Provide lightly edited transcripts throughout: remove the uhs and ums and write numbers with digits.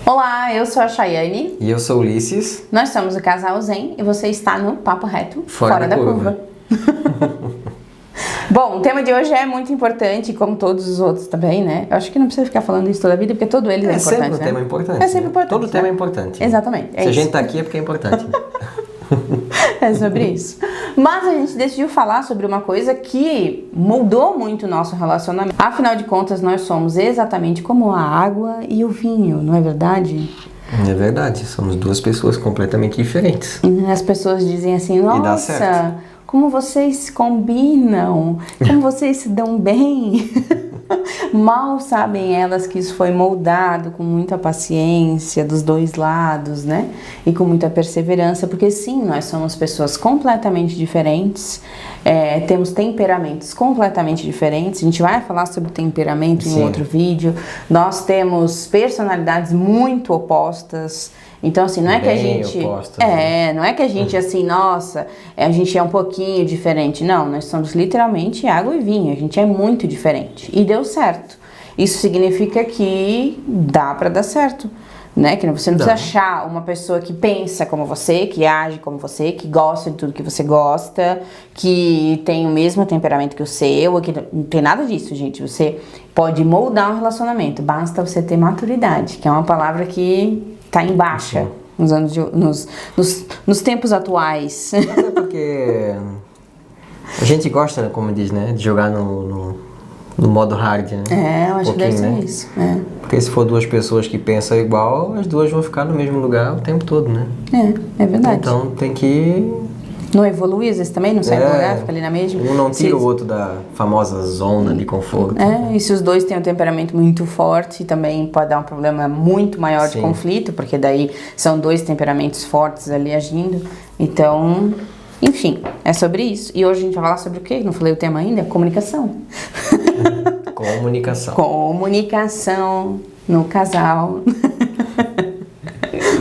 Olá, eu sou a Chayane. E eu sou o Ulisses. Nós somos o Casal Zen e você está no Papo Reto, Fora da curva. Bom, o tema de hoje é muito importante, como todos os outros também, né? Eu acho que não precisa ficar falando isso toda a vida, porque todo ele é importante, sempre um tema importante. É sempre importante. Todo tema é importante. Exatamente. Se a gente tá aqui é porque é importante. É sobre isso. Mas a gente decidiu falar sobre uma coisa que mudou muito o nosso relacionamento. Afinal de contas, nós somos exatamente como a água e o vinho, não é verdade? É verdade, somos duas pessoas completamente diferentes. As pessoas dizem assim, nossa, como vocês combinam, como vocês se dão bem. Mal sabem elas que isso foi moldado com muita paciência dos dois lados, né? E com muita perseverança, porque sim, nós somos pessoas completamente diferentes, temos temperamentos completamente diferentes. A gente vai falar sobre temperamento em um outro vídeo. Nós temos personalidades muito opostas. Então, assim, não é que a gente... não é que a gente, assim, nossa, a gente é um pouquinho diferente. Não, nós somos literalmente água e vinho. A gente é muito diferente. E deu certo. Isso significa que dá pra dar certo, né? Que você não precisa achar uma pessoa que pensa como você, que age como você, que gosta de tudo que você gosta, que tem o mesmo temperamento que o seu, que não tem nada disso, gente. Você pode moldar um relacionamento, basta você ter maturidade, que é uma palavra que tá em baixa nos tempos atuais. Mas é porque a gente gosta, como diz, né, de jogar no modo hard, né? Eu acho que deve ser isso. Porque se for duas pessoas que pensam igual, as duas vão ficar no mesmo lugar o tempo todo, né? É verdade. Então tem que... Não evolui, às vezes também, não sai do lugar, fica ali na mesma. Um não tira o outro da famosa zona de conforto. E se os dois têm um temperamento muito forte, também pode dar um problema muito maior de conflito, porque daí são dois temperamentos fortes ali agindo. Então, enfim, é sobre isso. E hoje a gente vai falar sobre o quê? Não falei o tema ainda? Comunicação. Comunicação. Comunicação no casal.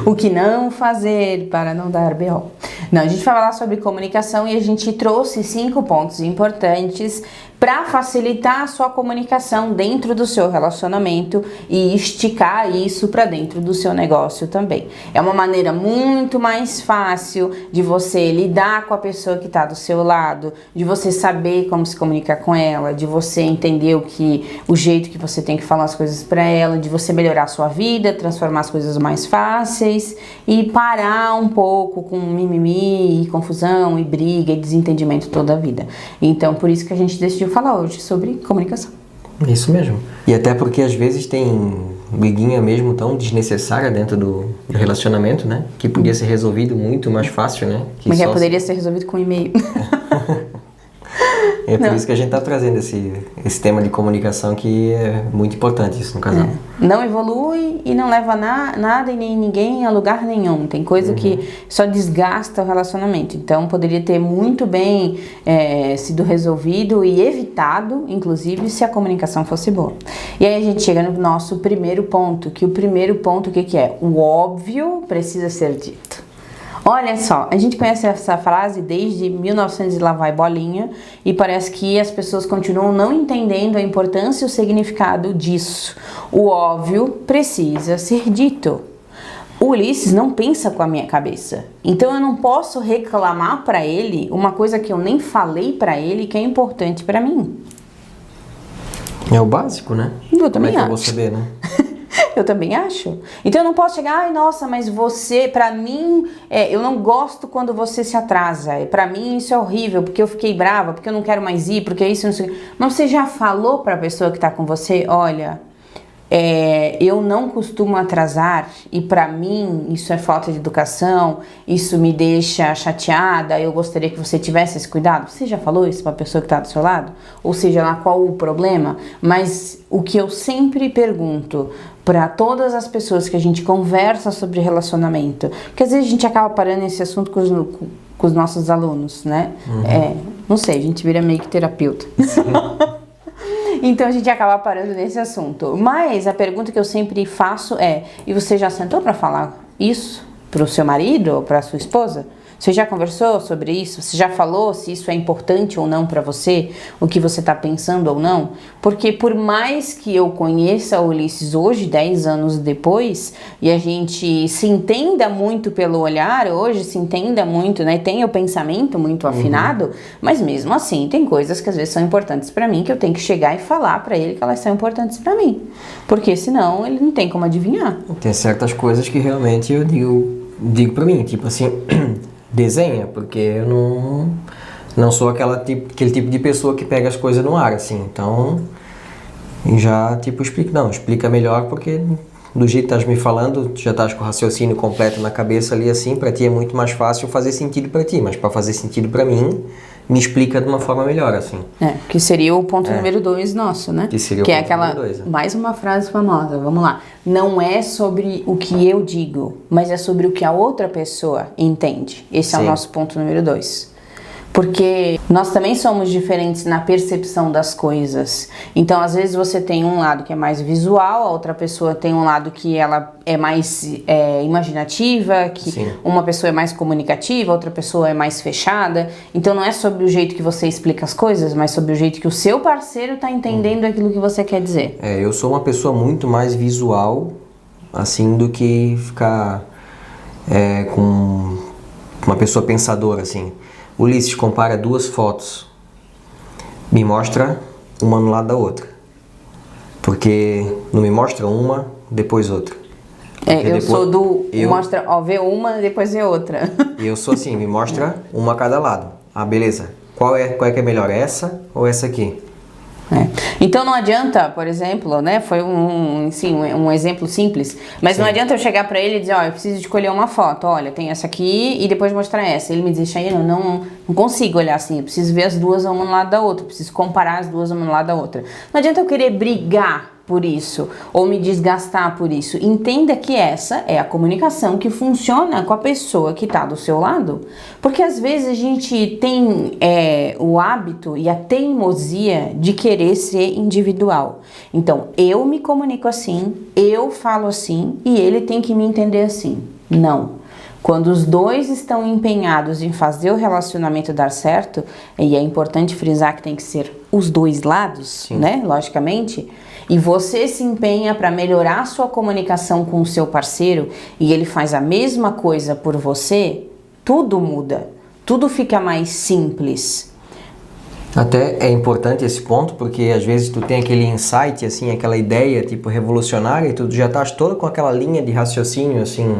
O que não fazer para não dar BO. Não, a gente vai falar sobre comunicação e a gente trouxe 5 pontos importantes para facilitar a sua comunicação dentro do seu relacionamento e esticar isso para dentro do seu negócio também. É uma maneira muito mais fácil de você lidar com a pessoa que está do seu lado, de você saber como se comunicar com ela, de você entender o jeito que você tem que falar as coisas para ela, de você melhorar a sua vida, transformar as coisas mais fáceis e parar um pouco com mimimi e confusão e briga e desentendimento toda a vida. Então, por isso que a gente decidiu falar hoje sobre comunicação. Isso mesmo. E até porque às vezes tem briguinha mesmo tão desnecessária dentro do relacionamento, né? Que podia ser resolvido muito mais fácil, né? Mas poderia ser resolvido com um e-mail. É por isso que a gente está trazendo esse tema de comunicação, que é muito importante isso no casal. Não evolui e não leva nada e nem ninguém a lugar nenhum. Tem coisa que só desgasta o relacionamento. Então poderia ter muito bem sido resolvido e evitado, inclusive, se a comunicação fosse boa. E aí a gente chega no nosso primeiro ponto, que o primeiro ponto o que é? O óbvio precisa ser dito. Olha só, a gente conhece essa frase desde 1900 e lá vai bolinha, e parece que as pessoas continuam não entendendo a importância e o significado disso. O óbvio precisa ser dito. O Ulisses não pensa com a minha cabeça, então eu não posso reclamar para ele uma coisa que eu nem falei para ele que é importante para mim. É o básico, né? Eu também acho. Eu vou saber, né? Eu também acho. Então eu não posso chegar, nossa, mas você, pra mim, eu não gosto quando você se atrasa. Pra mim isso é horrível, porque eu fiquei brava, porque eu não quero mais ir, porque isso não sei. Mas você já falou pra pessoa que tá com você, olha, eu não costumo atrasar e pra mim isso é falta de educação, isso me deixa chateada, eu gostaria que você tivesse esse cuidado. Você já falou isso pra pessoa que tá do seu lado? Ou seja lá qual o problema? Mas o que eu sempre pergunto para todas as pessoas que a gente conversa sobre relacionamento, porque às vezes a gente acaba parando nesse assunto com os nossos alunos, né? Não sei, a gente vira meio que terapeuta. Então a gente acaba parando nesse assunto. Mas a pergunta que eu sempre faço é: e você já sentou para falar isso pro seu marido ou pra sua esposa? Você já conversou sobre isso? Você já falou se isso é importante ou não para você? O que você está pensando ou não? Porque por mais que eu conheça o Ulisses hoje, 10 anos depois, e a gente se entenda muito pelo olhar hoje, se entenda muito, né? Tenha o pensamento muito afinado, mas mesmo assim tem coisas que às vezes são importantes para mim, que eu tenho que chegar e falar para ele que elas são importantes para mim. Porque senão ele não tem como adivinhar. Tem certas coisas que realmente eu digo para mim, tipo assim... desenha, porque eu não sou aquele tipo de pessoa que pega as coisas no ar, assim, então já tipo explica melhor, porque do jeito que estás me falando, tu já estás com o raciocínio completo na cabeça ali, assim, para ti é muito mais fácil fazer sentido para ti, mas para fazer sentido para mim, me explica de uma forma melhor, assim. Que seria o ponto número 2 nosso, né? Que seria o ponto ponto aquela, número 2. Mais uma frase famosa, vamos lá. Não é sobre o que eu digo, mas é sobre o que a outra pessoa entende. Esse é o nosso ponto número 2. Porque nós também somos diferentes na percepção das coisas. Então, às vezes você tem um lado que é mais visual, a outra pessoa tem um lado que ela é mais imaginativa, que uma pessoa é mais comunicativa, outra pessoa é mais fechada. Então, não é sobre o jeito que você explica as coisas, mas sobre o jeito que o seu parceiro está entendendo aquilo que você quer dizer. Eu sou uma pessoa muito mais visual, assim, do que ficar com uma pessoa pensadora, assim. Ulisses, compara 2 fotos, me mostra uma no lado da outra, porque não me mostra uma, depois outra. Sou do mostra, vê uma, depois vê outra. Eu sou assim, me mostra uma a cada lado. Ah, beleza, qual é que é melhor, essa ou essa aqui? Então não adianta, por exemplo, né? Foi um exemplo simples, mas não adianta eu chegar pra ele e dizer, eu preciso escolher uma foto, olha, tem essa aqui e depois mostrar essa. Ele me diz, Chayana, não consigo olhar assim, eu preciso ver as duas uma no lado da outra, eu preciso comparar as duas uma no lado da outra. Não adianta eu querer brigar por isso, ou me desgastar por isso. Entenda que essa é a comunicação que funciona com a pessoa que está do seu lado, porque às vezes a gente tem o hábito e a teimosia de querer ser individual. Então, eu me comunico assim, eu falo assim, e ele tem que me entender assim. Não. Quando os dois estão empenhados em fazer o relacionamento dar certo, e é importante frisar que tem que ser os dois lados, né? Logicamente, e você se empenha para melhorar a sua comunicação com o seu parceiro e ele faz a mesma coisa por você, tudo muda, tudo fica mais simples. Até é importante esse ponto, porque às vezes tu tem aquele insight, assim, aquela ideia tipo revolucionária, e tu já estás todo com aquela linha de raciocínio, assim,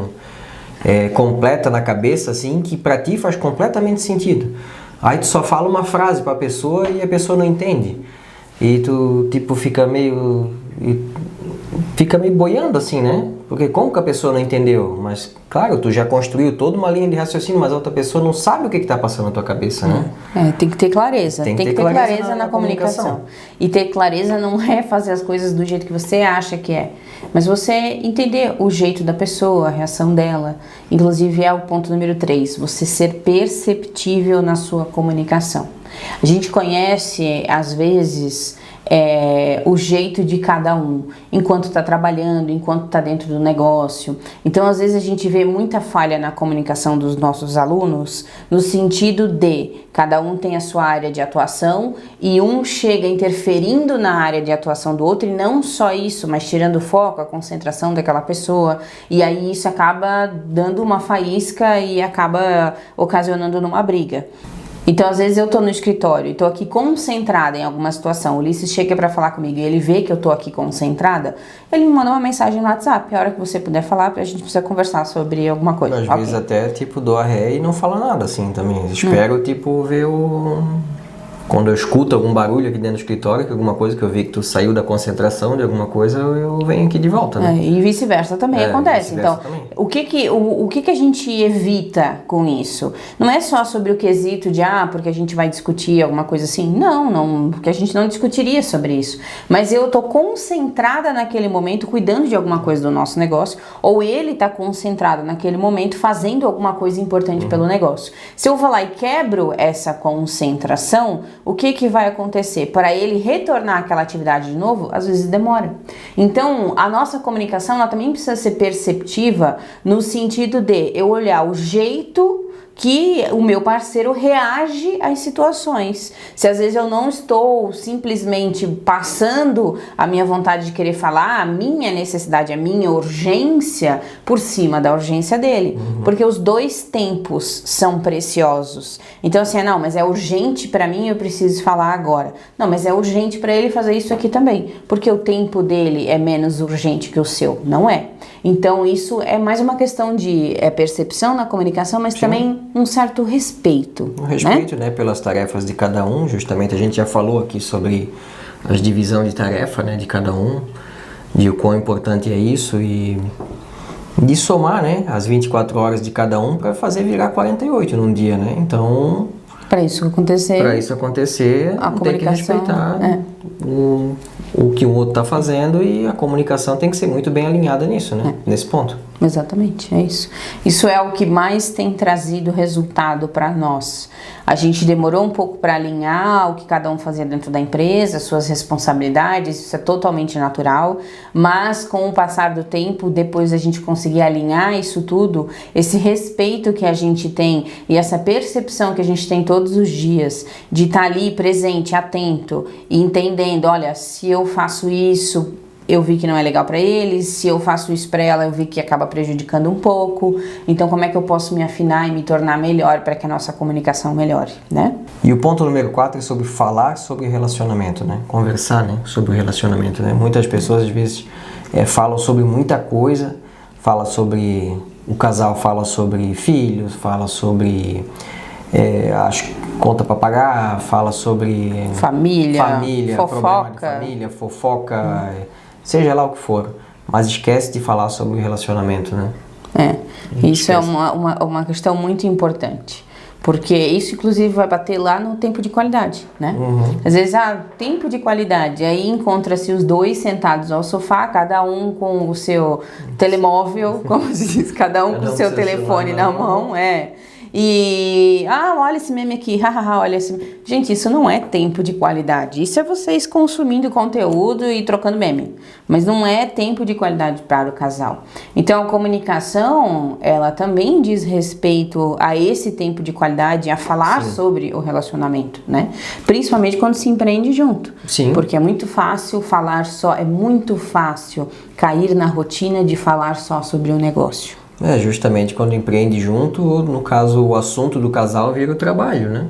completa na cabeça, assim, que para ti faz completamente sentido. Aí tu só fala uma frase para a pessoa e a pessoa não entende. E tu, tipo, fica meio boiando, assim, né? Porque como que a pessoa não entendeu? Mas, claro, tu já construiu toda uma linha de raciocínio, mas a outra pessoa não sabe o que está passando na tua cabeça, né? Tem que ter clareza. Tem que ter clareza na comunicação. E ter clareza não é fazer as coisas do jeito que você acha que é, mas você entender o jeito da pessoa, a reação dela. Inclusive é o ponto número 3, você ser perceptível na sua comunicação. A gente conhece, às vezes, o jeito de cada um, enquanto está trabalhando, enquanto está dentro do negócio. Então, às vezes, a gente vê muita falha na comunicação dos nossos alunos, no sentido de cada um tem a sua área de atuação e um chega interferindo na área de atuação do outro, e não só isso, mas tirando o foco, a concentração daquela pessoa, e aí isso acaba dando uma faísca e acaba ocasionando numa briga. Então, às vezes eu tô no escritório e tô aqui concentrada em alguma situação, o Ulisses chega pra falar comigo e ele vê que eu tô aqui concentrada, ele me manda uma mensagem no WhatsApp, a hora que você puder falar, a gente precisa conversar sobre alguma coisa. Às vezes até, tipo, dou a ré e não falo nada, assim, também. Espero, tipo, ver Quando eu escuto algum barulho aqui dentro do escritório, que alguma coisa que eu vi que tu saiu da concentração de alguma coisa, eu venho aqui de volta, né? E vice-versa também acontece. Então, também. O que a gente evita com isso? Não é só sobre o quesito de, porque a gente vai discutir alguma coisa assim. Não, porque a gente não discutiria sobre isso. Mas eu tô concentrada naquele momento, cuidando de alguma coisa do nosso negócio, ou ele tá concentrado naquele momento, fazendo alguma coisa importante pelo negócio. Se eu vou lá e quebro essa concentração, o que vai acontecer? Para ele retornar àquela atividade de novo, às vezes demora. Então, a nossa comunicação ela também precisa ser perceptiva no sentido de eu olhar o jeito que o meu parceiro reage às situações. Se às vezes eu não estou simplesmente passando a minha vontade de querer falar, a minha necessidade, a minha urgência por cima da urgência dele. Porque os dois tempos são preciosos. Então assim, não, mas é urgente para mim, eu preciso falar agora. Não, mas é urgente para ele fazer isso aqui também. Porque o tempo dele é menos urgente que o seu. Não é. Então isso é mais uma questão de percepção na comunicação, mas também um certo respeito. Um respeito, né, pelas tarefas de cada um. Justamente a gente já falou aqui sobre a divisão de tarefa, né, de cada um, de o quão importante é isso e de somar, né, as 24 horas de cada um para fazer virar 48 num dia, né? Então, para isso acontecer, a tem que respeitar o que o outro está fazendo e a comunicação tem que ser muito bem alinhada nisso, né? Nesse ponto. Exatamente, é isso. Isso é o que mais tem trazido resultado para nós. A gente demorou um pouco para alinhar o que cada um fazia dentro da empresa, suas responsabilidades, isso é totalmente natural, mas com o passar do tempo, depois a gente conseguir alinhar isso tudo, esse respeito que a gente tem e essa percepção que a gente tem todos os dias de estar ali presente, atento e entendendo, olha, se eu faço isso, eu vi que não é legal para eles, se eu faço isso para ela, eu vi que acaba prejudicando um pouco, então como é que eu posso me afinar e me tornar melhor para que a nossa comunicação melhore, né? E o ponto número 4 é sobre falar sobre relacionamento, né? Conversar, né, sobre o relacionamento, né? Muitas pessoas às vezes falam sobre muita coisa, fala sobre o casal, fala sobre filhos, fala sobre conta para pagar, fala sobre família, fofoca, seja lá o que for, mas esquece de falar sobre o relacionamento, né? Isso é uma questão muito importante, porque isso inclusive vai bater lá no tempo de qualidade, né? Às vezes, tempo de qualidade, aí encontra-se os dois sentados ao sofá, cada um com o seu telemóvel, como se diz, cada um com o seu telefone na mão, E, olha esse meme aqui, olha esse... Gente, isso não é tempo de qualidade, isso é vocês consumindo conteúdo e trocando meme, mas não é tempo de qualidade para o casal. Então a comunicação, ela também diz respeito a esse tempo de qualidade, a falar sobre o relacionamento, né? Principalmente quando se empreende junto. Porque é muito fácil falar só, é muito fácil cair na rotina de falar só sobre o negócio. Justamente quando empreende junto, no caso o assunto do casal vira o trabalho, né?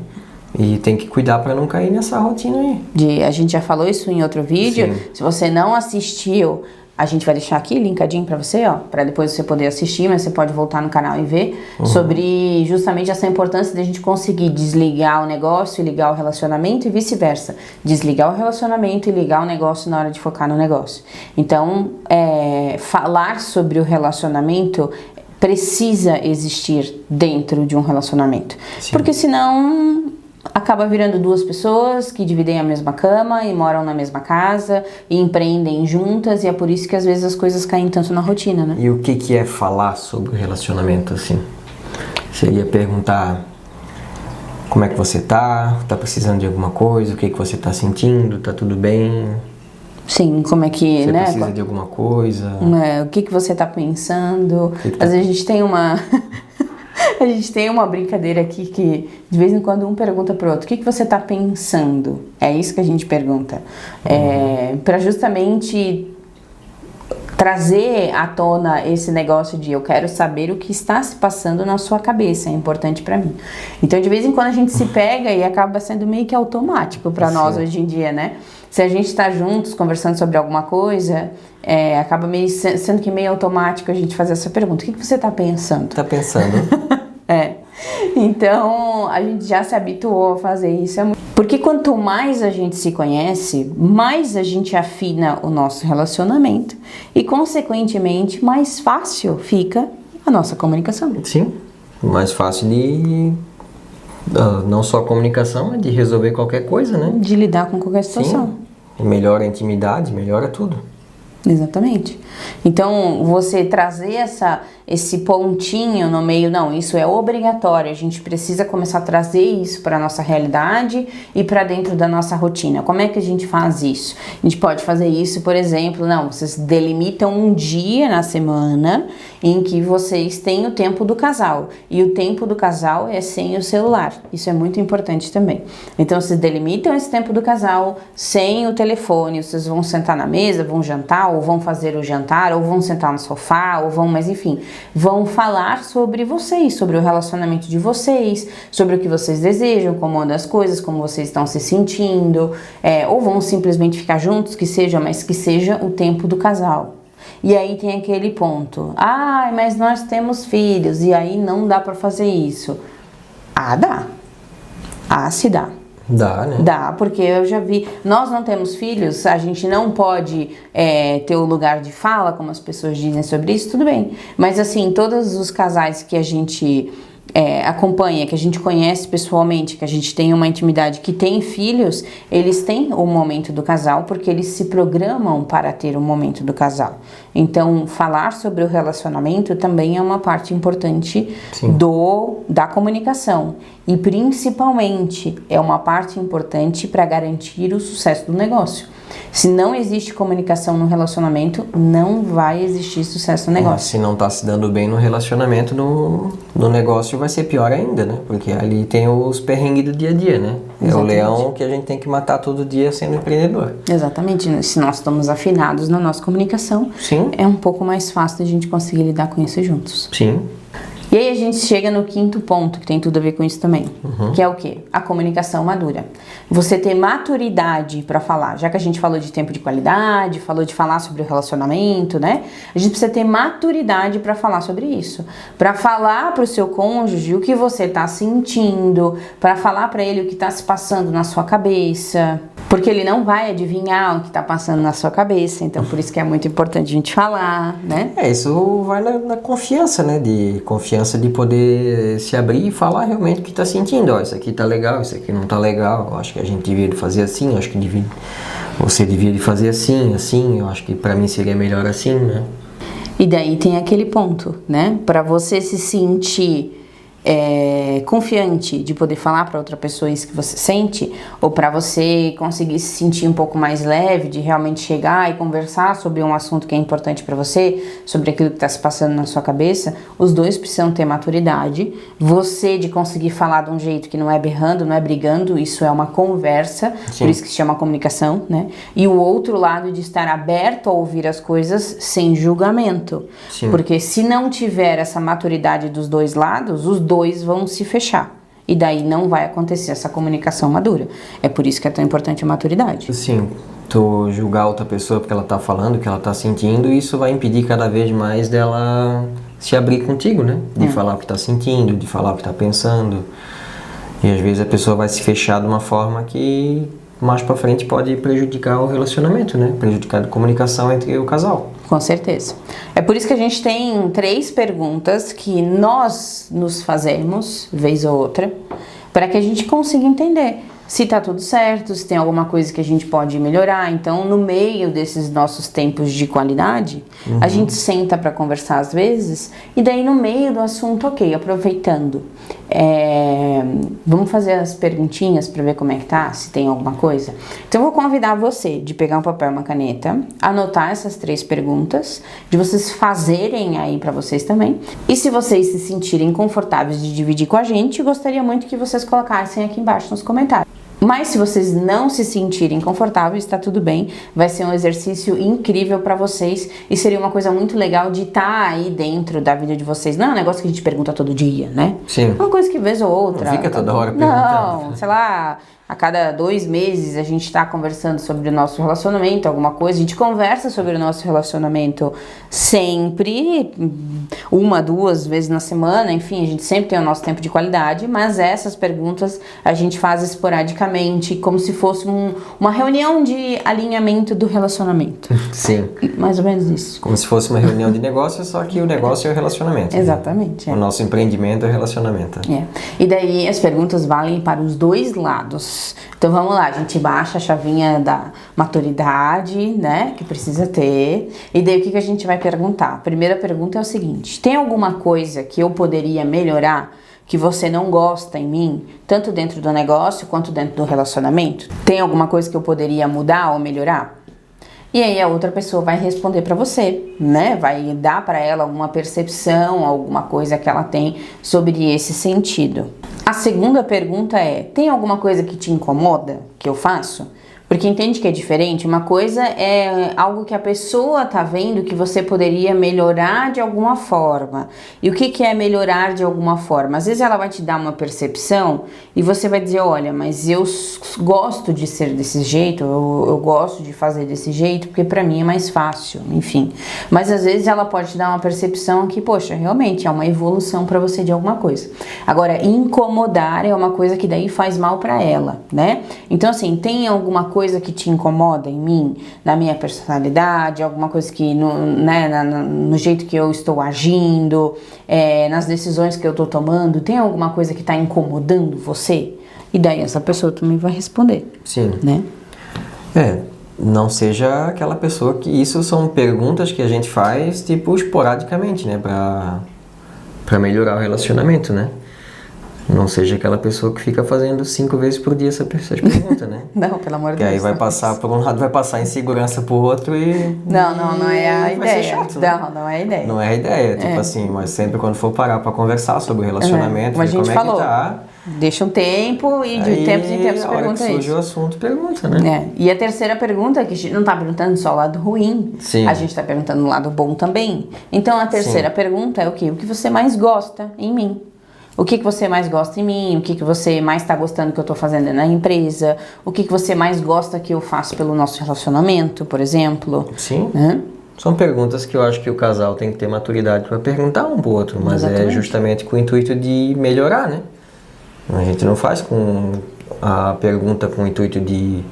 E tem que cuidar para não cair nessa rotina aí. A gente já falou isso em outro vídeo. Se você não assistiu, a gente vai deixar aqui linkadinho para você, para depois você poder assistir, mas você pode voltar no canal e ver sobre justamente essa importância de a gente conseguir desligar o negócio e ligar o relacionamento e vice-versa. Desligar o relacionamento e ligar o negócio na hora de focar no negócio. Então, falar sobre o relacionamento precisa existir dentro de um relacionamento. Porque senão acaba virando duas pessoas que dividem a mesma cama e moram na mesma casa e empreendem juntas, e é por isso que às vezes as coisas caem tanto na rotina, né? E o que é falar sobre o relacionamento, assim? Seria perguntar como é que você tá precisando de alguma coisa, o que você tá sentindo, tá tudo bem? Sim, como é que, você precisa de alguma coisa? O que você tá pensando? Às vezes a gente tem uma... A gente tem uma brincadeira aqui que de vez em quando um pergunta pro outro, o que você tá pensando? É isso que a gente pergunta. Para justamente trazer à tona esse negócio de eu quero saber o que está se passando na sua cabeça, é importante para mim. Então de vez em quando a gente se pega e acaba sendo meio que automático para nós hoje em dia, né? Se a gente está juntos conversando sobre alguma coisa, acaba sendo que meio automático a gente fazer essa pergunta, o que você está pensando? Tá pensando? Então a gente já se habituou a fazer isso. Porque quanto mais a gente se conhece, mais a gente afina o nosso relacionamento e, consequentemente, mais fácil fica a nossa comunicação. Sim, mais fácil de não só a comunicação, mas de resolver qualquer coisa, né? De lidar com qualquer situação. Sim, melhora a intimidade, melhora tudo. Exatamente. Então, você trazer esse pontinho no meio, não, isso é obrigatório, a gente precisa começar a trazer isso para a nossa realidade e para dentro da nossa rotina. Como é que a gente faz isso? A gente pode fazer isso, por exemplo, não, vocês delimitam um dia na semana em que vocês têm o tempo do casal, e o tempo do casal é sem o celular. Isso é muito importante também. Então, vocês delimitam esse tempo do casal sem o telefone, vocês vão sentar na mesa, vão jantar, ou vão fazer o jantar, ou vão sentar no sofá, ou vão, mas enfim, vão falar sobre vocês, sobre o relacionamento de vocês, sobre o que vocês desejam, como andam as coisas, como vocês estão se sentindo, ou vão simplesmente ficar juntos, que seja, mas que seja o tempo do casal. E aí tem aquele ponto, mas nós temos filhos, e aí não dá pra fazer isso. Dá. Se dá. Dá, né? Dá, porque eu já vi, nós não temos filhos, a gente não pode ter o lugar de fala, como as pessoas dizem sobre isso, tudo bem. Mas assim, todos os casais que a gente acompanha, que a gente conhece pessoalmente, que a gente tem uma intimidade, que tem filhos, eles têm o momento do casal, porque eles se programam para ter o momento do casal. Então, falar sobre o relacionamento também é uma parte importante da comunicação. E principalmente é uma parte importante para garantir o sucesso do negócio. Se não existe comunicação no relacionamento, não vai existir sucesso no negócio. Se não está se dando bem no relacionamento, no negócio vai ser pior ainda, né? Porque ali tem os perrengues do dia a dia, né? Exatamente. É o leão que a gente tem que matar todo dia sendo empreendedor. Exatamente. Se nós estamos afinados na nossa comunicação, é um pouco mais fácil a gente conseguir lidar com isso juntos. Sim. E aí a gente chega no quinto ponto, que tem tudo a ver com isso também, que é o quê? A comunicação madura. Você ter maturidade para falar, já que a gente falou de tempo de qualidade, falou de falar sobre o relacionamento, né? A gente precisa ter maturidade para falar sobre isso. Para falar para o seu cônjuge o que você está sentindo, para falar para ele o que está se passando na sua cabeça, porque ele não vai adivinhar o que está passando na sua cabeça, então por isso que é muito importante a gente falar, né? Isso vai na confiança, né? De confiança de poder se abrir e falar realmente o que está sentindo. Isso aqui tá legal, isso aqui não tá legal, eu acho que a gente devia fazer assim, eu acho que você devia fazer assim, eu acho que para mim seria melhor assim, né? E daí tem aquele ponto, né? Para você se sentir confiante de poder falar para outra pessoa isso que você sente, ou para você conseguir se sentir um pouco mais leve, de realmente chegar e conversar sobre um assunto que é importante para você, sobre aquilo que está se passando na sua cabeça, os dois precisam ter maturidade. Você de conseguir falar de um jeito que não é berrando, não é brigando, isso é uma conversa, por isso que se chama comunicação, né? E o outro lado de estar aberto a ouvir as coisas sem julgamento. Porque se não tiver essa maturidade dos dois lados, os dois vão se fechar. E daí não vai acontecer essa comunicação madura. É por isso que é tão importante a maturidade. Sim, tu julgar outra pessoa porque ela tá falando, o que ela tá sentindo, isso vai impedir cada vez mais dela se abrir contigo, né? De falar o que tá sentindo, de falar o que tá pensando. E às vezes a pessoa vai se fechar de uma forma que mais pra frente pode prejudicar o relacionamento, né? Prejudicar a comunicação entre o casal. Com certeza. É por isso que a gente tem 3 perguntas que nós nos fazemos, vez ou outra, para que a gente consiga entender se tá tudo certo, se tem alguma coisa que a gente pode melhorar. Então, no meio desses nossos tempos de qualidade, a gente senta para conversar às vezes, e daí no meio do assunto, aproveitando, vamos fazer as perguntinhas para ver como é que tá, se tem alguma coisa. Então, eu vou convidar você de pegar um papel e uma caneta, anotar essas 3 perguntas, de vocês fazerem aí para vocês também. E se vocês se sentirem confortáveis de dividir com a gente, eu gostaria muito que vocês colocassem aqui embaixo nos comentários. Mas se vocês não se sentirem confortáveis, está tudo bem. Vai ser um exercício incrível para vocês e seria uma coisa muito legal de estar aí dentro da vida de vocês. Não é um negócio que a gente pergunta todo dia, né? Sim. Uma coisa que vez ou outra. Não fica toda hora perguntando. Não, sei lá, a cada 2 meses a gente está conversando sobre o nosso relacionamento, alguma coisa. A gente conversa sobre o nosso relacionamento sempre, 1, 2 vezes na semana. Enfim, a gente sempre tem o nosso tempo de qualidade, mas essas perguntas a gente faz esporadicamente, como se fosse uma reunião de alinhamento do relacionamento. Sim. Mais ou menos isso. Como se fosse uma reunião de negócio, só que o negócio é o relacionamento. Exatamente. Né? O nosso empreendimento é o relacionamento. E daí as perguntas valem para os 2 lados. adultos. Então vamos lá, a gente baixa a chavinha da maturidade, né, que precisa ter. E daí o que a gente vai perguntar? A primeira pergunta é o seguinte: tem alguma coisa que eu poderia melhorar que você não gosta em mim, tanto dentro do negócio quanto dentro do relacionamento? Tem alguma coisa que eu poderia mudar ou melhorar? E aí a outra pessoa vai responder para você, né? Vai dar para ela alguma percepção, alguma coisa que ela tem sobre esse sentido. A segunda pergunta é: tem alguma coisa que te incomoda que eu faço? Porque entende que é diferente? Uma coisa é algo que a pessoa tá vendo que você poderia melhorar de alguma forma. E o que é melhorar de alguma forma? Às vezes ela vai te dar uma percepção e você vai dizer: olha, mas eu gosto de ser desse jeito, eu gosto de fazer desse jeito, porque pra mim é mais fácil, enfim. Mas às vezes ela pode te dar uma percepção que, poxa, realmente é uma evolução pra você de alguma coisa. Agora, incomodar é uma coisa que daí faz mal pra ela, né? Então assim, tem alguma coisa que te incomoda em mim, na minha personalidade, alguma coisa que no jeito que eu estou agindo, nas decisões que eu estou tomando, tem alguma coisa que está incomodando você? E daí essa pessoa também vai responder. Sim. Né? Não seja aquela pessoa que... Isso são perguntas que a gente faz, tipo, esporadicamente, né? Pra melhorar o relacionamento, né? Não seja aquela pessoa que fica fazendo 5 vezes por dia essas perguntas, né? Não, pelo amor de Deus. Que aí vai passar por um lado, vai passar insegurança por outro e... Não é a ideia. Vai ser chato, né? Não é a ideia. Não é a ideia, tipo assim, mas sempre quando for parar pra conversar sobre o relacionamento, ver como é que tá... Deixa um tempo e de tempos em tempos pergunta isso. Surge o assunto, pergunta, né? E a terceira pergunta, que a gente não tá perguntando só o lado ruim, Sim. A gente tá perguntando o lado bom também. Então a terceira pergunta é o quê? O que você mais gosta em mim? O que você mais gosta em mim? O que você mais está gostando que eu estou fazendo na empresa? O que você mais gosta que eu faço pelo nosso relacionamento, por exemplo? Sim. São perguntas que eu acho que o casal tem que ter maturidade para perguntar um pro outro, mas Exatamente. É justamente com o intuito de melhorar, né? A gente não faz com a pergunta com o intuito de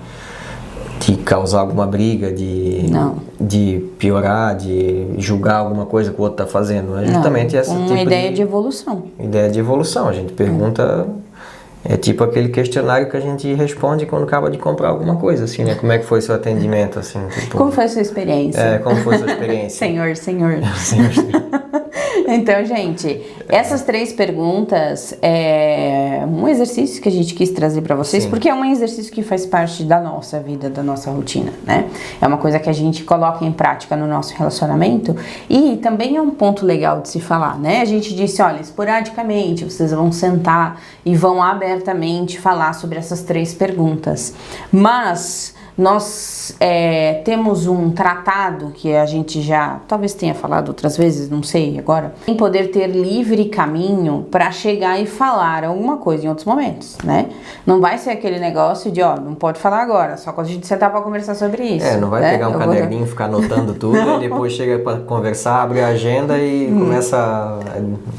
causar alguma briga, de piorar, de julgar alguma coisa que o outro está fazendo. É justamente essa uma ideia de evolução. Ideia de evolução. A gente pergunta... É tipo aquele questionário que a gente responde quando acaba de comprar alguma coisa, assim, né? Como é que foi seu atendimento, assim? Tipo... Como foi a sua experiência? Como foi a sua experiência? Senhor. Então, gente, essas 3 perguntas é um exercício que a gente quis trazer para vocês, Sim. porque é um exercício que faz parte da nossa vida, da nossa rotina, né? É uma coisa que a gente coloca em prática no nosso relacionamento e também é um ponto legal de se falar, né? A gente disse, olha, esporadicamente vocês vão sentar e vão abertamente falar sobre essas 3 perguntas, mas... Nós temos um tratado que a gente já, talvez tenha falado outras vezes, não sei agora, em poder ter livre caminho para chegar e falar alguma coisa em outros momentos, né? Não vai ser aquele negócio de, não pode falar agora, só quando a gente sentar para conversar sobre isso. Não vai pegar um caderninho e ficar anotando tudo e depois chega para conversar, abre a agenda e começa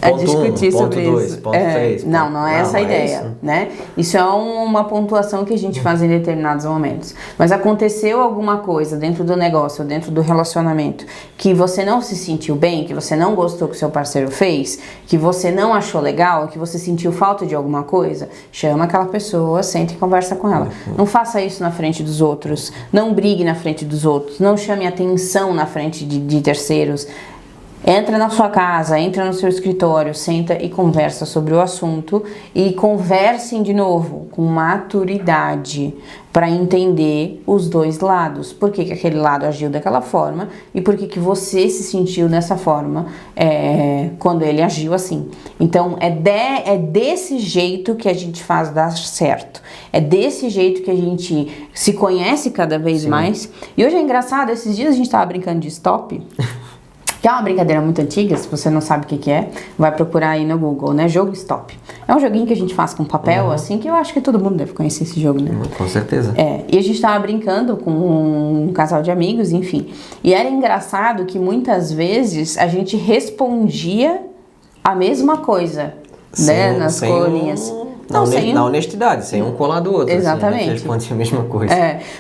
a discutir sobre ponto 2, isso. Ponto 3. Não é essa a ideia, né? Isso é uma pontuação que a gente faz em determinados momentos. Mas aconteceu alguma coisa dentro do negócio, dentro do relacionamento, que você não se sentiu bem, que você não gostou que o seu parceiro fez, que você não achou legal, que você sentiu falta de alguma coisa, chama aquela pessoa, senta e conversa com ela. Não faça isso na frente dos outros, não brigue na frente dos outros, não chame atenção na frente de terceiros. Entra na sua casa, entra no seu escritório, senta e conversa sobre o assunto e conversem de novo com maturidade para entender os 2 lados. Por que aquele lado agiu daquela forma e por que você se sentiu dessa forma quando ele agiu assim. Então é desse jeito que a gente faz dar certo. É desse jeito que a gente se conhece cada vez Sim. mais. E hoje é engraçado, esses dias a gente estava brincando de stop. Que é uma brincadeira muito antiga, se você não sabe o que é, vai procurar aí no Google, né? Jogo Stop. É um joguinho que a gente faz com papel, assim, que eu acho que todo mundo deve conhecer esse jogo, né? Com certeza. E a gente tava brincando com um casal de amigos, enfim. E era engraçado que muitas vezes a gente respondia a mesma coisa, né? Nas coluninhas. Na honestidade, sem um colar do outro. Exatamente. Assim, né? Que responde a mesma coisa.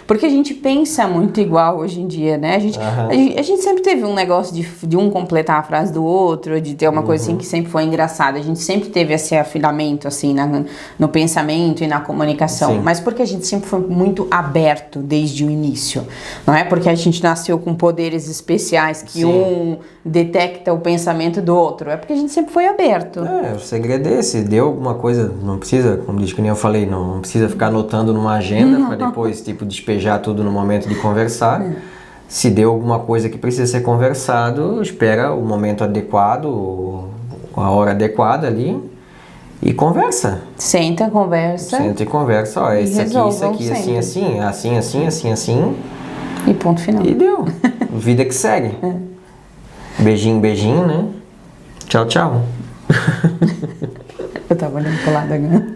Porque a gente pensa muito igual hoje em dia, né? A gente sempre teve um negócio de um completar a frase do outro, de ter uma coisa assim que sempre foi engraçada. A gente sempre teve esse afilamento, assim, no pensamento e na comunicação. Sim. Mas porque a gente sempre foi muito aberto desde o início. Não é porque a gente nasceu com poderes especiais que um detecta o pensamento do outro. É porque a gente sempre foi aberto. O segredo é esse. Deu alguma coisa, não precisa, como diz que nem eu falei, não precisa ficar anotando numa agenda para depois, tipo, despejar tudo no momento de conversar. Se deu alguma coisa que precisa ser conversado, espera o momento adequado, a hora adequada ali e conversa. Senta, conversa. Senta e conversa. Ó, isso aqui, assim. E ponto final. E deu. Vida que segue. Beijinho, beijinho, né? Tchau, tchau. Eu tava olhando pro lado agora.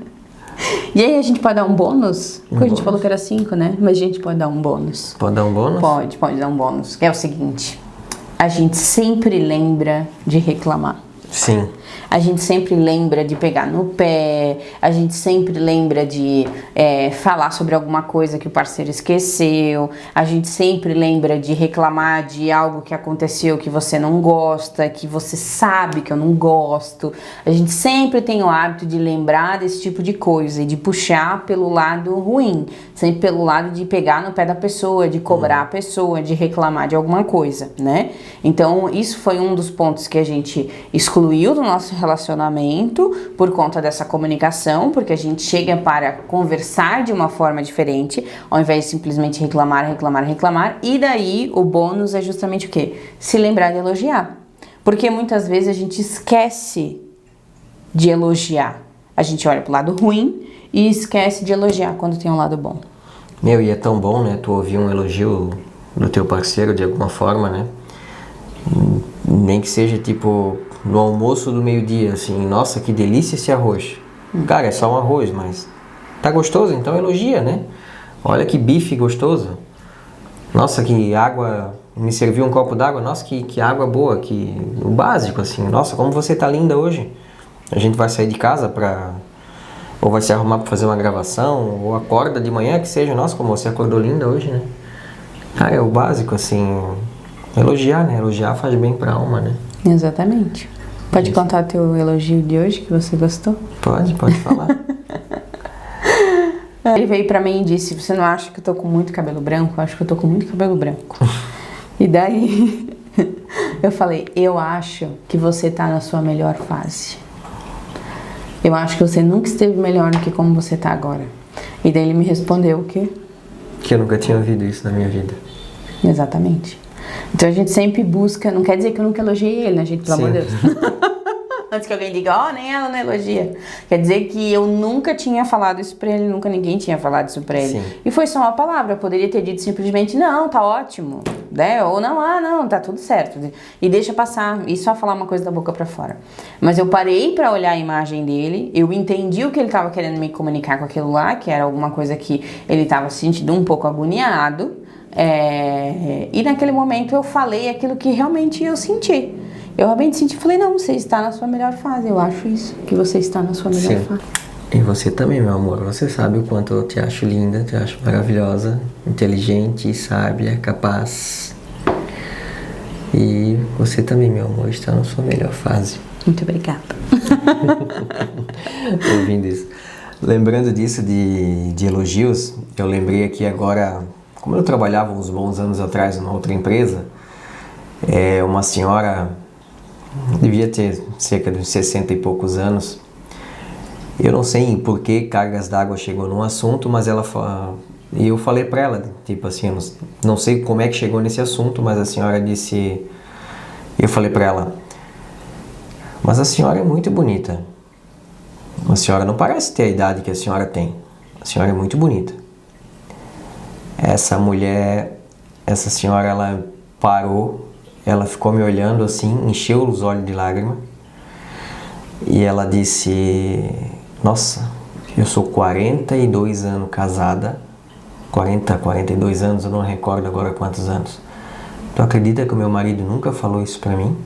E aí a gente pode dar um bônus? Porque a gente falou que era 5, né? Mas a gente pode dar um bônus. Pode dar um bônus? Pode dar um bônus. Que é o seguinte. A gente sempre lembra de reclamar. Sim. A gente sempre lembra de pegar no pé, a gente sempre lembra de falar sobre alguma coisa que o parceiro esqueceu, a gente sempre lembra de reclamar de algo que aconteceu que você não gosta, que você sabe que eu não gosto. A gente sempre tem o hábito de lembrar desse tipo de coisa e de puxar pelo lado ruim, sempre pelo lado de pegar no pé da pessoa, de cobrar a pessoa, de reclamar de alguma coisa, né? Então, isso foi um dos pontos que a gente excluiu do nosso relacionamento por conta dessa comunicação, porque a gente chega para conversar de uma forma diferente, ao invés de simplesmente reclamar, e daí o bônus é justamente o quê? Se lembrar de elogiar. Porque muitas vezes a gente esquece de elogiar. A gente olha pro lado ruim e esquece de elogiar quando tem um lado bom. E é tão bom, né? Tu ouvir um elogio do teu parceiro de alguma forma, né? Nem que seja tipo no almoço do meio-dia, assim, nossa, que delícia esse arroz. Cara, é só um arroz, mas tá gostoso, então elogia, né? Olha que bife gostoso. Nossa, que água, me serviu um copo d'água, nossa, que água boa, que o básico, assim, nossa, como você tá linda hoje. A gente vai sair de casa ou vai se arrumar para fazer uma gravação, ou acorda de manhã, que seja, nossa, como você acordou linda hoje, né? Cara, é o básico, assim, elogiar, né? Elogiar faz bem pra alma, né? Exatamente. Pode contar teu elogio de hoje que você gostou? Pode falar. Ele veio pra mim e disse: você não acha que eu tô com muito cabelo branco? Eu acho que eu tô com muito cabelo branco. E daí eu falei: eu acho que você tá na sua melhor fase. Eu acho que você nunca esteve melhor do que como você tá agora. E daí ele me respondeu o quê? Que eu nunca tinha ouvido isso na minha vida. Exatamente. Então a gente sempre busca, não quer dizer que eu nunca elogiei ele, né, gente? Pelo amor de Deus. Antes que alguém diga, nem ela não elogia. Quer dizer que eu nunca tinha falado isso pra ele, nunca ninguém tinha falado isso pra ele. Sim. E foi só uma palavra, eu poderia ter dito simplesmente, não, tá ótimo, né? Ou não, tá tudo certo. E deixa passar, e só falar uma coisa da boca pra fora. Mas eu parei pra olhar a imagem dele, eu entendi o que ele tava querendo me comunicar com aquilo lá, que era alguma coisa que ele tava se sentindo um pouco agoniado. E naquele momento eu falei aquilo que realmente eu senti. Eu realmente senti, falei, não, você está na sua melhor fase. Eu acho isso, que você está na sua melhor fase. E você também, meu amor. Você sabe o quanto eu te acho linda, te acho maravilhosa, inteligente, sábia, capaz. E você também, meu amor, está na sua melhor fase. Muito obrigada. Ouvindo isso. Lembrando disso de elogios, eu lembrei aqui agora, como eu trabalhava uns bons anos atrás numa outra empresa, uma senhora devia ter cerca de 60 e poucos anos. Eu não sei por que cargas d'água chegou num assunto, mas e eu falei para ela, tipo assim, eu não sei como é que chegou nesse assunto, mas a senhora disse, eu falei para ela, mas a senhora é muito bonita. A senhora não parece ter a idade que a senhora tem. A senhora é muito bonita. Essa senhora, ela parou, ela ficou me olhando assim, encheu os olhos de lágrima e ela disse, nossa, eu sou 42 anos casada, 42 anos, eu não recordo agora quantos anos. Tu acredita que o meu marido nunca falou isso pra mim?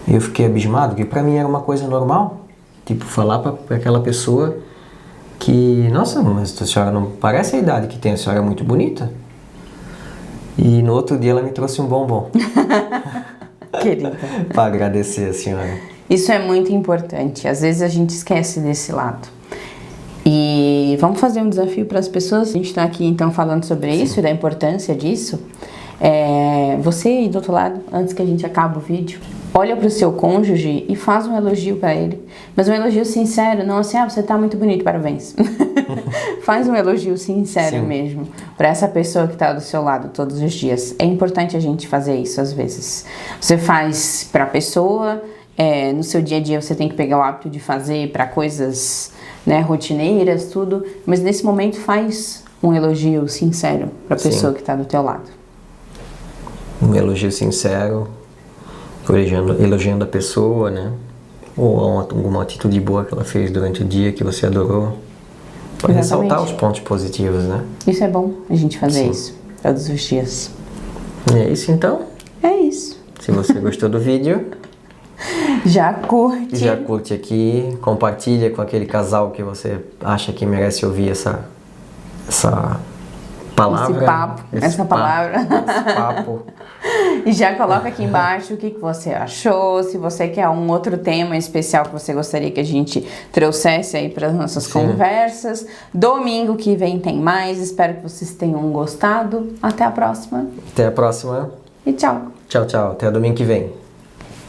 Eu fiquei abismado, porque pra mim era uma coisa normal. Tipo, falar para aquela pessoa que, nossa, mas a senhora não parece a idade que tem, a senhora é muito bonita. E no outro dia ela me trouxe um bombom. Querida. Para agradecer a senhora. Isso é muito importante. Às vezes a gente esquece desse lado. E vamos fazer um desafio para as pessoas. A gente está aqui então falando sobre isso e da importância disso. Você aí do outro lado, antes que a gente acabe o vídeo, olha para o seu cônjuge e faz um elogio para ele. Mas um elogio sincero, não assim, você tá muito bonito, parabéns. Faz um elogio sincero mesmo para essa pessoa que está do seu lado todos os dias. É importante a gente fazer isso às vezes. Você faz para a pessoa, no seu dia a dia você tem que pegar o hábito de fazer para coisas, né, rotineiras, tudo. Mas nesse momento faz um elogio sincero para a pessoa que está do teu lado. Um elogio sincero, elogiando a pessoa, né? Ou alguma atitude boa que ela fez durante o dia que você adorou. Para ressaltar os pontos positivos, né? Isso é bom, a gente fazer isso todos os dias. É isso então? É isso. Se você gostou do vídeo, já curte aqui, compartilha com aquele casal que você acha que merece ouvir essa palavra. Esse papo. E já coloca aqui embaixo o que você achou, se você quer um outro tema especial que você gostaria que a gente trouxesse aí para as nossas conversas. Domingo que vem tem mais, espero que vocês tenham gostado. Até a próxima. Até a próxima. E tchau. Tchau, tchau. Até domingo que vem.